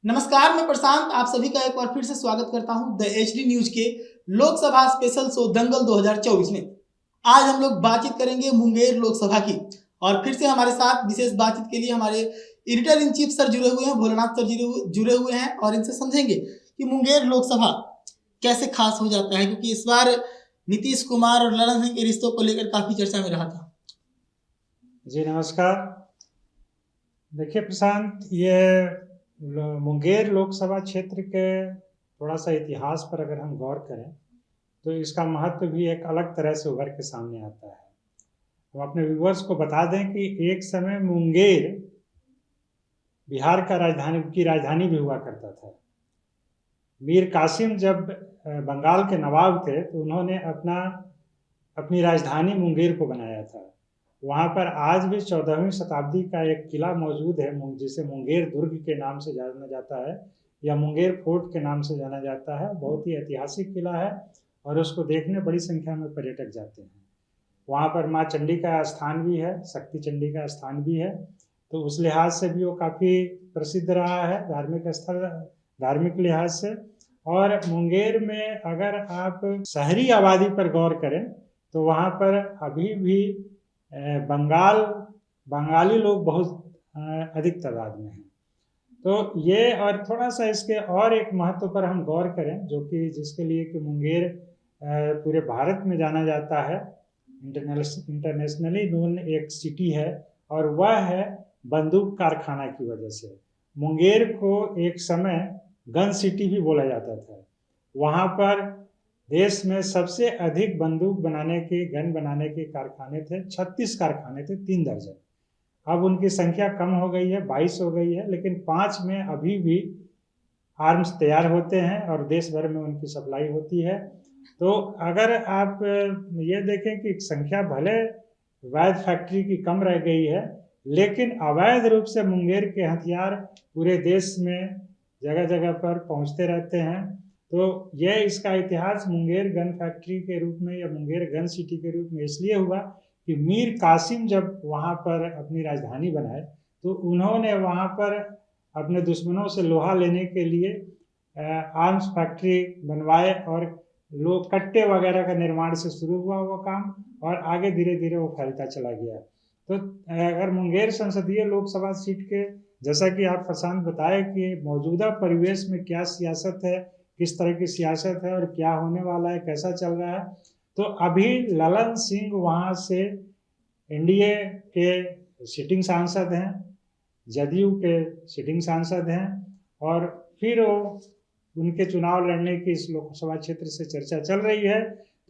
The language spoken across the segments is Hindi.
नमस्कार, मैं प्रशांत आप सभी का एक बार फिर से स्वागत करता हूं द एचडी न्यूज के लोकसभा स्पेशल शो दंगल 2024 में। आज हम लोग बातचीत करेंगे मुंगेर लोकसभा की और फिर से हमारे साथ विशेष बातचीत के लिए हमारे एडिटर इन चीफ सर जुड़े हुए हैं, भोलेनाथ सर जुड़े हुए हैं और इनसे समझेंगे कि मुंगेर लोकसभा कैसे खास हो जाता है, क्योंकि इस बार नीतीश कुमार और ललन सिंह के रिश्तों को लेकर काफी चर्चा में रहा था। जी नमस्कार। देखिए प्रशांत, ये मुंगेर लोकसभा क्षेत्र के थोड़ा सा इतिहास पर अगर हम गौर करें तो इसका महत्व भी एक अलग तरह से उभर के सामने आता है। हम अपने व्यूवर्स को बता दें कि एक समय मुंगेर बिहार का राजधानी भी हुआ करता था। मीर कासिम जब बंगाल के नवाब थे तो उन्होंने अपनी राजधानी मुंगेर को बनाया था। वहाँ पर आज भी 14वीं शताब्दी का एक किला मौजूद है जिसे मुंगेर दुर्ग के नाम से जाना जाता है या मुंगेर फोर्ट के नाम से जाना जाता है। बहुत ही ऐतिहासिक किला है और उसको देखने बड़ी संख्या में पर्यटक जाते हैं। वहाँ पर माँ चंडी का स्थान भी है, शक्ति चंडी का स्थान भी है, तो उस लिहाज से भी वो काफ़ी प्रसिद्ध रहा है धार्मिक स्थल, धार्मिक लिहाज से। और मुंगेर में अगर आप शहरी आबादी पर गौर करें तो वहाँ पर अभी भी बंगाली लोग बहुत अधिक तादाद में हैं। तो ये और थोड़ा सा इसके और एक महत्व पर हम गौर करें जो कि जिसके लिए कि मुंगेर पूरे भारत में जाना जाता है, इंटरनेशनली नोन एक सिटी है, और वह है बंदूक कारखाना की वजह से। मुंगेर को एक समय गन सिटी भी बोला जाता था। वहाँ पर देश में सबसे अधिक बंदूक बनाने के, गन बनाने के कारखाने थे, 36 कारखाने थे, 3 दर्जन। अब उनकी संख्या कम हो गई है, 22 हो गई है, लेकिन 5 में अभी भी आर्म्स तैयार होते हैं और देश भर में उनकी सप्लाई होती है। तो अगर आप ये देखें कि संख्या भले वैध फैक्ट्री की कम रह गई है, लेकिन अवैध रूप से मुंगेर के हथियार पूरे देश में जगह जगह पर पहुंचते रहते हैं। तो यह इसका इतिहास मुंगेर गन फैक्ट्री के रूप में या मुंगेर गन सिटी के रूप में इसलिए हुआ कि मीर कासिम जब वहाँ पर अपनी राजधानी बनाए तो उन्होंने वहाँ पर अपने दुश्मनों से लोहा लेने के लिए आर्म्स फैक्ट्री बनवाए और लोग कट्टे वगैरह का निर्माण से शुरू हुआ वो काम और आगे धीरे धीरे वो फैलता चला गया। तो अगर मुंगेर संसदीय लोकसभा सीट के, जैसा कि आप प्रशांत बताए कि मौजूदा परिवेश में क्या सियासत है, किस तरह की सियासत है और क्या होने वाला है, कैसा चल रहा है, तो अभी ललन सिंह वहाँ से एनडीए के सिटिंग सांसद हैं, जदयू के सिटिंग सांसद हैं, और फिर वो उनके चुनाव लड़ने की इस लोकसभा क्षेत्र से चर्चा चल रही है।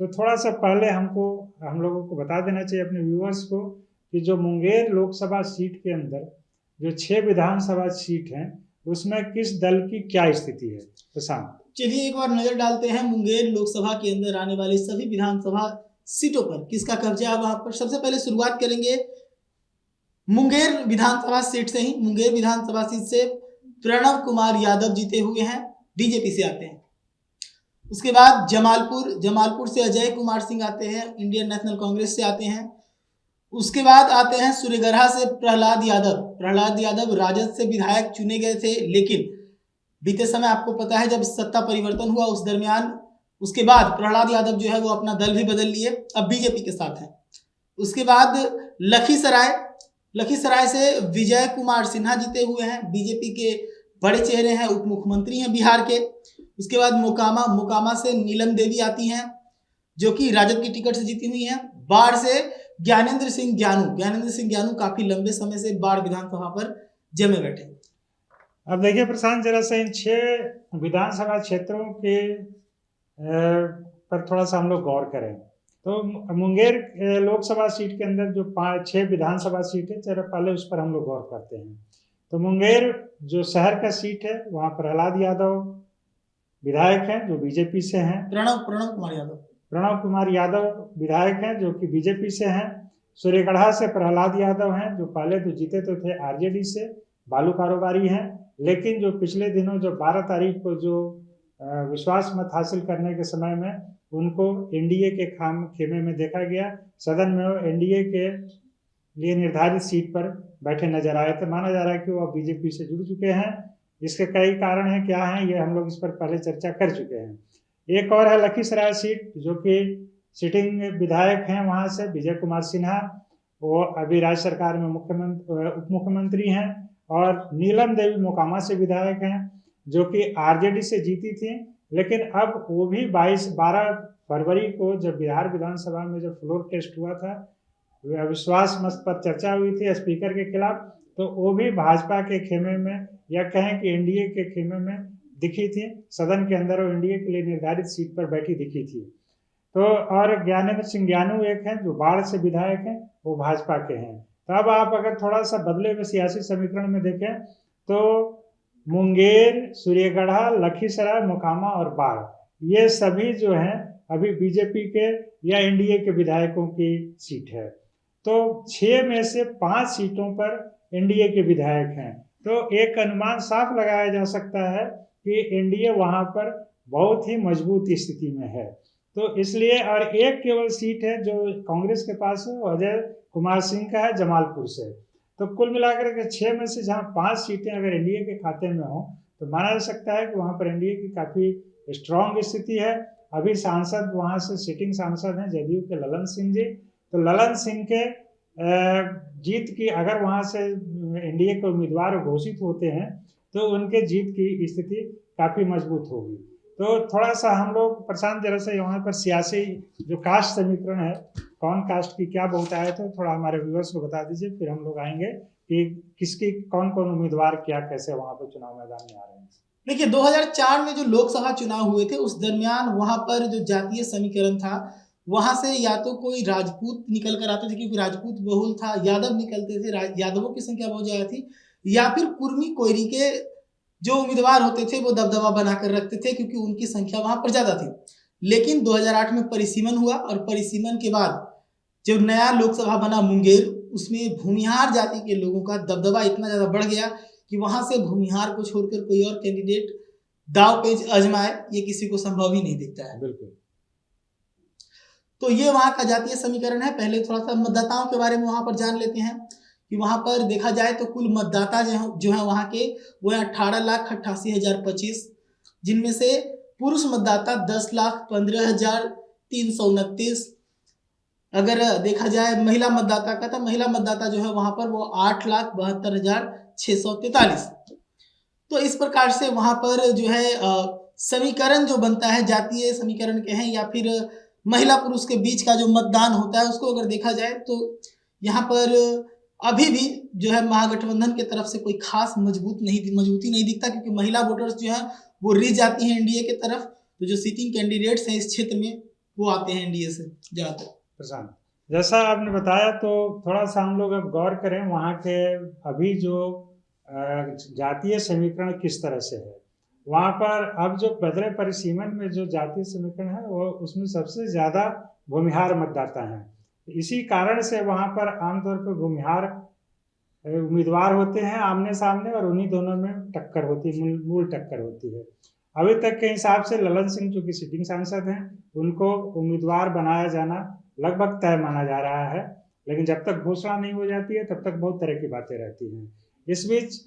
तो थोड़ा सा पहले हम लोगों को बता देना चाहिए अपने व्यूअर्स को कि जो मुंगेर लोकसभा सीट के अंदर जो 6 विधानसभा सीट हैं उसमें किस दल की क्या स्थिति है प्रशांत। चलिए एक बार नजर डालते हैं मुंगेर लोकसभा के अंदर आने वाली सभी विधानसभा सीटों पर किसका कब्जा है वहां पर। सबसे पहले शुरुआत करेंगे मुंगेर विधानसभा सीट से ही। मुंगेर विधानसभा सीट से प्रणव कुमार यादव जीते हुए हैं, बीजेपी से आते हैं। उसके बाद जमालपुर से अजय कुमार सिंह आते हैं, इंडियन नेशनल कांग्रेस से आते हैं। उसके बाद आते हैं सूर्यगढ़ा से प्रहलाद यादव राजद से विधायक चुने गए थे, लेकिन बीते समय आपको पता है जब सत्ता परिवर्तन हुआ उस दरमियान उसके बाद प्रहलाद यादव जो है वो अपना दल भी बदल लिए, अब बीजेपी के साथ हैं। उसके बाद लखीसराय से विजय कुमार सिन्हा जीते हुए हैं, बीजेपी के बड़े चेहरे हैं, उप मुख्यमंत्री हैं बिहार के। उसके बाद मोकामा से नीलम देवी आती हैं जो कि राजद की टिकट से जीती हुई हैं। बाढ़ से ज्ञानेंद्र सिंह ज्ञानू काफी लंबे समय से बाढ़ विधानसभा पर जमे बैठे। अब देखिए प्रशांत, जरा सा इन 6 विधानसभा क्षेत्रों के पर थोड़ा सा हम लोग गौर करें तो मुंगेर लोकसभा सीट के अंदर जो 6 विधानसभा सीट है, जरा पहले उस पर हम लोग गौर करते हैं। तो मुंगेर जो शहर का सीट है वहाँ प्रहलाद यादव विधायक हैं जो बीजेपी से हैं। प्रणव कुमार यादव विधायक हैं जो कि बीजेपी से हैं। सूर्यगढ़ा से प्रहलाद यादव हैं जो पहले तो जीते तो थे आरजेडी से, बालू कारोबारी हैं, लेकिन जो पिछले दिनों जो 12 तारीख को जो विश्वास मत हासिल करने के समय में उनको एनडीए के खेमे में देखा गया। सदन में वो एनडीए के लिए निर्धारित सीट पर बैठे नजर आए थे। माना जा रहा है कि वो बीजेपी से जुड़ चुके हैं। इसके कई कारण हैं, क्या हैं, ये हम लोग इस पर पहले चर्चा कर चुके हैं। एक और है लखीसराय सीट, जो कि सिटिंग विधायक हैं वहाँ से विजय कुमार सिन्हा, वो अभी राज्य सरकार में उप मुख्यमंत्री हैं। और नीलम देवी मोकामा से विधायक हैं, जो कि आरजेडी से जीती थी, लेकिन अब वो भी 12 फरवरी को जब बिहार विधानसभा में जब फ्लोर टेस्ट हुआ था, अविश्वास मत पर चर्चा हुई थी स्पीकर के खिलाफ, तो वो भी भाजपा के खेमे में, या कहें कि एनडीए के खेमे में दिखी थी। सदन के अंदर वो एनडीए के लिए निर्धारित सीट पर बैठी दिखी थी। तो और ज्ञानेंद्र सिंह ज्ञानू एक हैं जो बाढ़ से विधायक हैं, वो भाजपा के हैं। तो अब आप अगर थोड़ा सा बदले हुए सियासी समीकरण में देखें तो मुंगेर, सूर्यगढ़ा, लखीसराय, मोकामा और बाढ़, ये सभी जो हैं अभी बीजेपी के या एनडीए के विधायकों की सीट है। तो 6 में से 5 सीटों पर एनडीए के विधायक हैं। तो एक अनुमान साफ लगाया जा सकता है कि एनडीए वहां पर बहुत ही मजबूत स्थिति में है। तो इसलिए, और एक केवल सीट है जो कांग्रेस के पास है, वो अजय कुमार सिंह का है जमालपुर से। तो कुल मिलाकर के 6 में से जहां 5 सीटें अगर एनडीए के खाते में हो, तो माना जा सकता है कि वहां पर एनडीए की काफी स्ट्रांग स्थिति है। अभी सांसद वहां से सिटिंग सांसद हैं जदयू के ललन सिंह जी। तो ललन सिंह के जीत की, अगर वहां से एनडीए के उम्मीदवार घोषित होते हैं, तो उनके जीत की स्थिति काफी मजबूत होगी। तो थोड़ा सा हम लोग प्रशांत जरा से वहाँ पर सियासी जो कास्ट समीकरण है, कौन कास्ट की क्या बहुतायत है, थोड़ा हमारे व्यूअर्स को बता दीजिए, फिर हम लोग आएंगे कि किसकी कौन कौन उम्मीदवार क्या कैसे वहाँ पर चुनाव मैदान में आ रहे हैं। देखिए 2004 में जो लोकसभा चुनाव हुए थे, उस दरमियान वहां पर जो जातीय समीकरण था, वहां से या तो कोई राजपूत निकल कर आते थे क्योंकि राजपूत बहुल था, यादव निकलते थे, यादवों की संख्या बहुत ज्यादा थी, या फिर कुर्मी कोयरी के जो उम्मीदवार होते थे वो दबदबा बनाकर रखते थे क्योंकि उनकी संख्या वहां पर ज्यादा थी। लेकिन 2008 में परिसीमन हुआ और परिसीमन के बाद जो नया लोकसभा बना मुंगेर, उसमें भूमिहार जाति के लोगों का दबदबा इतना ज्यादा बढ़ गया कि वहां से भूमिहार को छोड़कर कोई और कैंडिडेट दाव पेच आजमाए, ये किसी को संभव ही नहीं दिखता है। बिल्कुल। तो ये वहां का जातीय समीकरण है। पहले थोड़ा सा मतदाताओं के बारे में वहां पर जान लेते हैं कि वहां पर देखा जाए तो कुल मतदाता जो है वहां के वो है 18,88,025, जिनमें से पुरुष मतदाता 10,15,329। अगर देखा जाए महिला मतदाता का, तो महिला मतदाता जो है वहां पर वो 8,72,643। तो इस प्रकार से वहां पर जो है समीकरण जो बनता है, जातीय समीकरण के हैं या फिर महिला पुरुष के बीच का जो मतदान होता है, उसको अगर देखा जाए तो यहाँ पर अभी भी जो है महागठबंधन की तरफ से कोई खास मजबूती नहीं दिखता, क्योंकि महिला वोटर्स जो है वो रिझ जाती हैं एनडीए की तरफ। तो जो सिटिंग कैंडिडेट्स हैं इस क्षेत्र में वो आते हैं एनडीए से ज्यादातर। प्रशांत, जैसा आपने बताया, तो थोड़ा सा हम लोग अब गौर करें वहाँ के अभी जो जातीय समीकरण किस तरह से है। वहाँ पर अब जो बदले परिसीमन में जो जातीय समीकरण है, वो उसमें सबसे ज़्यादा भूमिहार मतदाता हैं। इसी कारण से वहाँ पर आमतौर पर भूमिहार उम्मीदवार होते हैं आमने सामने, और उन्हीं दोनों में टक्कर होती है, मूल टक्कर होती है। अभी तक के हिसाब से ललन सिंह जो कि सिटिंग सांसद हैं, उनको उम्मीदवार बनाया जाना लगभग तय माना जा रहा है, लेकिन जब तक घोषणा नहीं हो जाती है तब तक बहुत तरह की बातें रहती हैं। इस बीच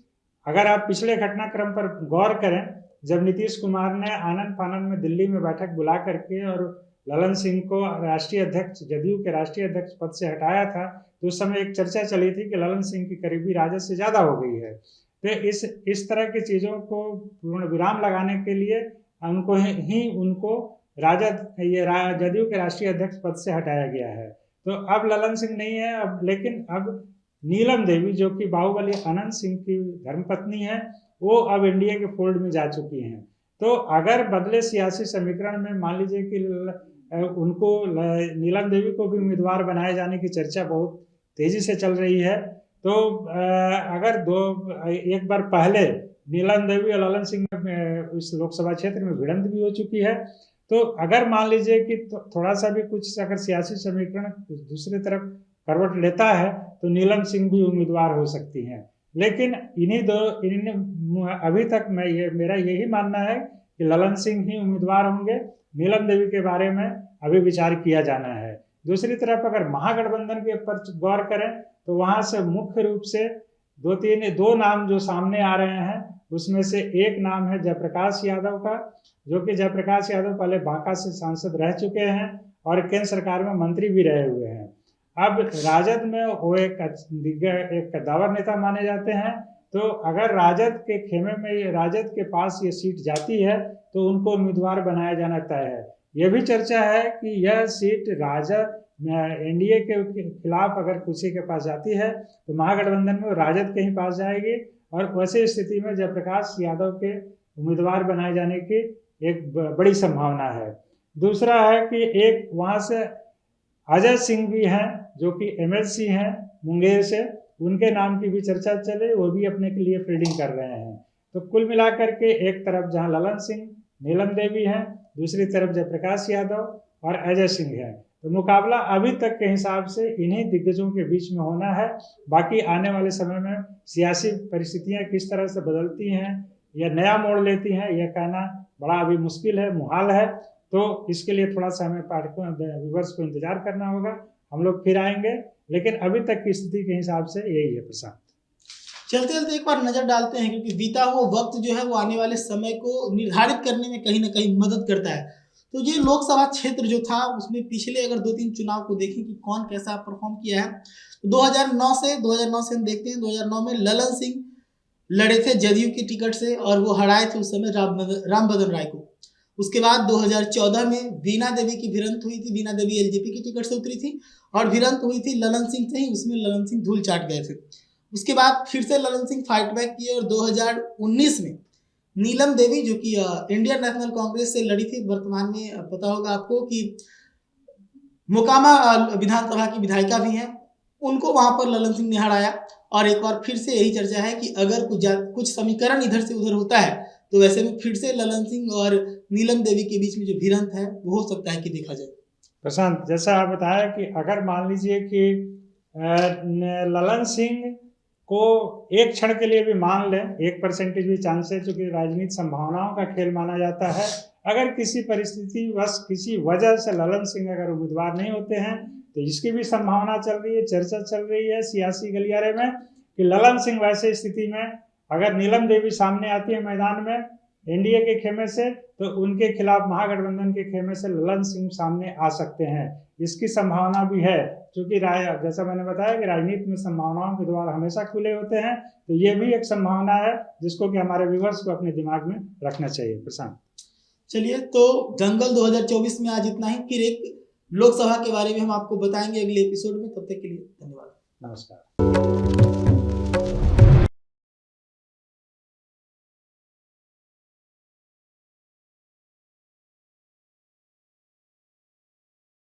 अगर आप पिछले घटनाक्रम पर गौर करें, जब नीतीश कुमार ने आनन फानन में दिल्ली में बैठक बुला करके और ललन सिंह को राष्ट्रीय अध्यक्ष, जदयू के राष्ट्रीय अध्यक्ष पद से हटाया था, तो उस समय एक चर्चा चली थी कि ललन सिंह की करीबी राजद से ज़्यादा हो गई है। तो इस तरह की चीज़ों को पूर्ण विराम लगाने के लिए उनको राजद जदयू के राष्ट्रीय अध्यक्ष पद से हटाया गया है। तो अब ललन सिंह नहीं है अब, लेकिन अब नीलम देवी जो कि बाहुबली अनंत सिंह की धर्मपत्नी है, वो अब एनडीए के फोल्ड में जा चुकी हैं। तो अगर बदले सियासी समीकरण में मान लीजिए कि उनको नीलम देवी को भी उम्मीदवार बनाए जाने की चर्चा बहुत तेजी से चल रही है, तो अगर एक बार पहले नीलम देवी और ललन सिंह में इस लोकसभा क्षेत्र में भिड़ंत भी हो चुकी है, तो अगर मान लीजिए कि थोड़ा सा भी कुछ अगर सियासी समीकरण दूसरी तरफ करवट लेता है, तो नीलम सिंह भी उम्मीदवार हो सकती हैं। लेकिन अभी तक मेरा यही मानना है कि ललन सिंह ही उम्मीदवार होंगे। नीलम देवी के बारे में अभी विचार किया जाना है। दूसरी तरफ अगर महागठबंधन के ऊपर गौर करें, तो वहां से मुख्य रूप से दो नाम जो सामने आ रहे हैं, उसमें से एक नाम है जयप्रकाश यादव का, जो कि जयप्रकाश यादव पहले बांका से सांसद रह चुके हैं और केंद्र सरकार में मंत्री भी रहे हुए हैं। अब राजद में वो एक कद्दावर नेता माने जाते हैं, तो अगर राजद के खेमे में राजद के पास ये सीट जाती है तो उनको उम्मीदवार बनाया जाना तय है। यह भी चर्चा है कि यह सीट राजद एनडीए के खिलाफ अगर किसी के पास जाती है तो महागठबंधन में राजद के ही पास जाएगी, और वैसे स्थिति में जयप्रकाश यादव के उम्मीदवार बनाए जाने की एक बड़ी संभावना है। दूसरा है कि एक वहाँ से अजय सिंह भी हैं जो कि एमएलसी हैं मुंगेर से, उनके नाम की भी चर्चा चले, वो भी अपने के लिए फील्डिंग कर रहे हैं। तो कुल मिलाकर के एक तरफ जहां ललन सिंह, नीलम देवी हैं, दूसरी तरफ जयप्रकाश यादव और अजय सिंह हैं, तो मुकाबला अभी तक के हिसाब से इन्हीं दिग्गजों के बीच में होना है। बाकी आने वाले समय में सियासी परिस्थितियां किस तरह से बदलती हैं या नया मोड़ लेती हैं, यह कहना बड़ा अभी मुश्किल है, मुहाल है। तो इसके लिए थोड़ा सा हमें पाठकों व्यूअर्स को इंतजार करना होगा। हम लोग फिर आएंगे, लेकिन अभी तक की स्थिति के हिसाब से यही है। प्रशांत, चलते चलते एक बार नजर डालते हैं, क्योंकि बीता हुआ वक्त जो है वो आने वाले समय को निर्धारित करने में कहीं ना कहीं मदद करता है। तो ये लोकसभा क्षेत्र जो था उसमें पिछले अगर 2-3 चुनाव को देखें कि कौन कैसा परफॉर्म किया है, तो 2009 से हम देखते हैं। 2009 में ललन सिंह लड़े थे जदयू की टिकट से और वो हराए थे उस समय रामबदन राय को। उसके बाद 2014 में वीणा देवी की भिड़ंत हुई थी, वीणा देवी एलजेपी की टिकट से उतरी थी और भिड़ंत हुई थी ललन सिंह से ही, उसमें ललन सिंह धूल चाट गए थे। उसके बाद फिर से ललन सिंह फाइट बैक किए और 2019 में नीलम देवी जो कि इंडियन नेशनल कांग्रेस से लड़ी थी, वर्तमान में पता होगा आपको कि मोकामा विधानसभा की विधायिका भी हैं, उनको वहां पर ललन सिंह ने हराया। और एक बार फिर से यही चर्चा है कि अगर कुछ समीकरण इधर से उधर होता है तो वैसे में फिर से ललन सिंह और नीलम देवी के बीच में जो भिड़ंत है वो हो सकता है कि देखा जाए। प्रशांत, जैसा आप बताया कि अगर मान लीजिए कि ललन सिंह को एक क्षण के लिए भी मान लें, 1% भी चांस है, चूंकि राजनीति संभावनाओं का खेल माना जाता है। अगर किसी परिस्थिति बस किसी वजह से ललन सिंह अगर उम्मीदवार नहीं होते हैं तो इसकी भी संभावना चल रही है, चर्चा चल रही है सियासी गलियारे में कि ललन सिंह वैसे स्थिति में अगर नीलम देवी सामने आती है मैदान में एनडीए के खेमे से, तो उनके खिलाफ महागठबंधन के खेमे से ललन सिंह सामने आ सकते हैं। इसकी संभावना भी है, क्योंकि जैसा मैंने बताया कि राजनीति में संभावनाओं के द्वार हमेशा खुले होते हैं, तो ये भी एक संभावना है जिसको कि हमारे व्यूअर्स को अपने दिमाग में रखना चाहिए। प्रशांत, चलिए, तो दंगल 2024 में आज इतना ही। फिर एक लोकसभा के बारे में हम आपको बताएंगे अगले एपिसोड में। तब तक के लिए धन्यवाद, नमस्कार।